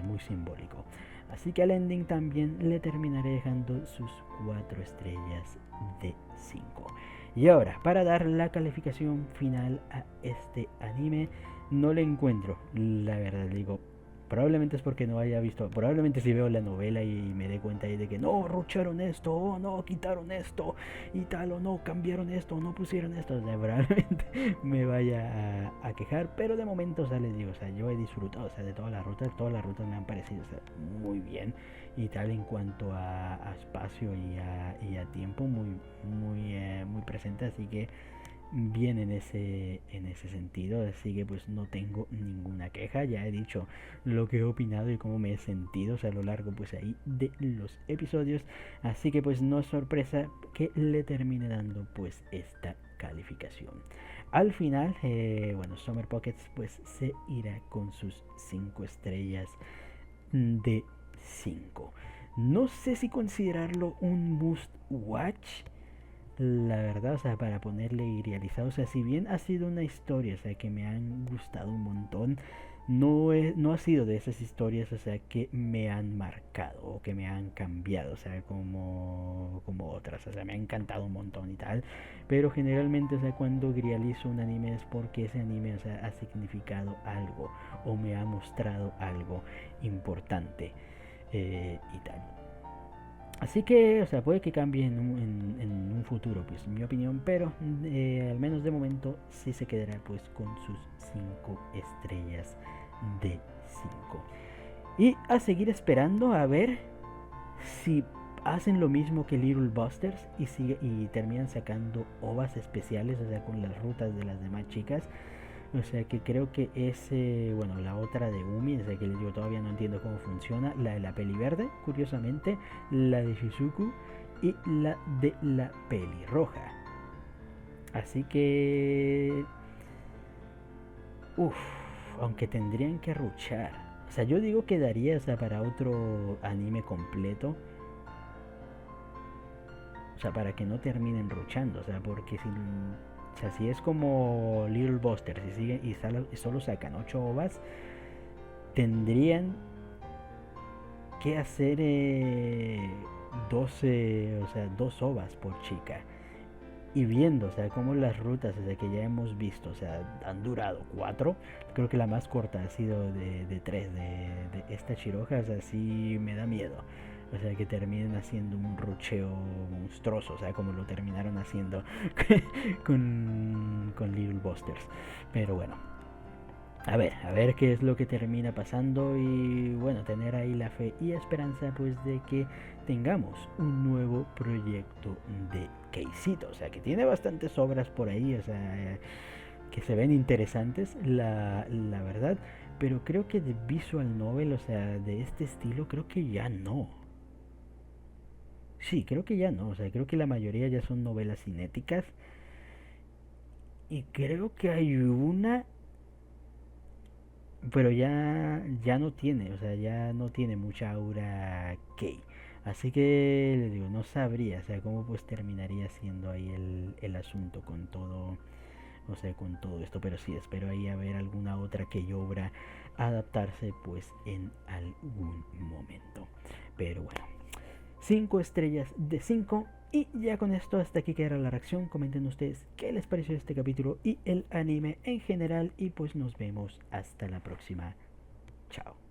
muy simbólico. Así que al ending también le terminaré dejando sus 4 estrellas de 5. Y ahora, para dar la calificación final a este anime, no le encuentro, la verdad, digo, probablemente es porque no haya visto, probablemente si veo la novela y me dé cuenta ahí de que no, rucharon esto, o no, quitaron esto y tal, o no, cambiaron esto, o no pusieron esto, o sea, probablemente me vaya a quejar, pero de momento, o sea, les digo, o sea, yo he disfrutado, o sea, de todas las rutas me han parecido, o sea, muy bien y tal en cuanto a espacio y a tiempo, muy presente, así que bien en ese sentido, así que pues no tengo ninguna queja, ya he dicho lo que he opinado y cómo me he sentido, o sea, a lo largo pues ahí de los episodios, así que pues no es sorpresa que le termine dando pues esta calificación. Al final, bueno, Summer Pockets pues se irá con sus 5 estrellas de 5. No sé si considerarlo un must watch, la verdad, o sea, para ponerle idealizado, o sea, si bien ha sido una historia, o sea, que me han gustado un montón, no ha sido de esas historias, o sea, que me han marcado o que me han cambiado, o sea, como otras, o sea, me ha encantado un montón y tal, pero generalmente, o sea, cuando realizo un anime es porque ese anime, o sea, ha significado algo o me ha mostrado algo importante y tal. Así que, o sea, puede que cambie en un futuro, pues, en mi opinión, pero al menos de momento sí se quedará, pues, con sus 5 estrellas de 5. Y a seguir esperando a ver si hacen lo mismo que Little Busters y terminan sacando ovas especiales, o sea, con las rutas de las demás chicas, O sea que creo que es, bueno, la otra de Umi, o sea que les digo, todavía no entiendo cómo funciona. La de la peli verde, curiosamente, la de Shizuku y la de la peli roja. Así que, uff, aunque tendrían que ruchar. O sea, yo digo que daría, o sea, para otro anime completo. O sea, para que no terminen ruchando. O sea, porque si, o sea, si es como Little Buster, si siguen y solo sacan 8 ovas, tendrían que hacer 12, o sea, 2 ovas por chica. Y viendo, o sea, como las rutas, o sea, que ya hemos visto, o sea, han durado 4. Creo que la más corta ha sido de 3 de esta Chiroja, o sea, sí me da miedo. O sea, que terminen haciendo un rucheo monstruoso, o sea, como lo terminaron haciendo con Little Busters. Pero bueno, a ver qué es lo que termina pasando y bueno, tener ahí la fe y esperanza pues de que tengamos un nuevo proyecto de Keisito, o sea, que tiene bastantes obras por ahí, o sea, que se ven interesantes, la verdad, pero creo que de visual novel, o sea, de este estilo, creo que ya no. Sí, creo que ya no, o sea, creo que la mayoría ya son novelas cinéticas y creo que hay una pero ya no tiene, o sea, ya no tiene mucha aura Kei. Así que les digo, no sabría, o sea, cómo pues terminaría siendo ahí el asunto con todo, o sea, con todo esto. Pero sí, espero ahí a ver alguna otra Kei obra adaptarse pues en algún momento. Pero bueno, 5 estrellas de 5. Y ya con esto hasta aquí quedará la reacción. Comenten ustedes qué les pareció este capítulo y el anime en general. Y pues nos vemos hasta la próxima. Chao.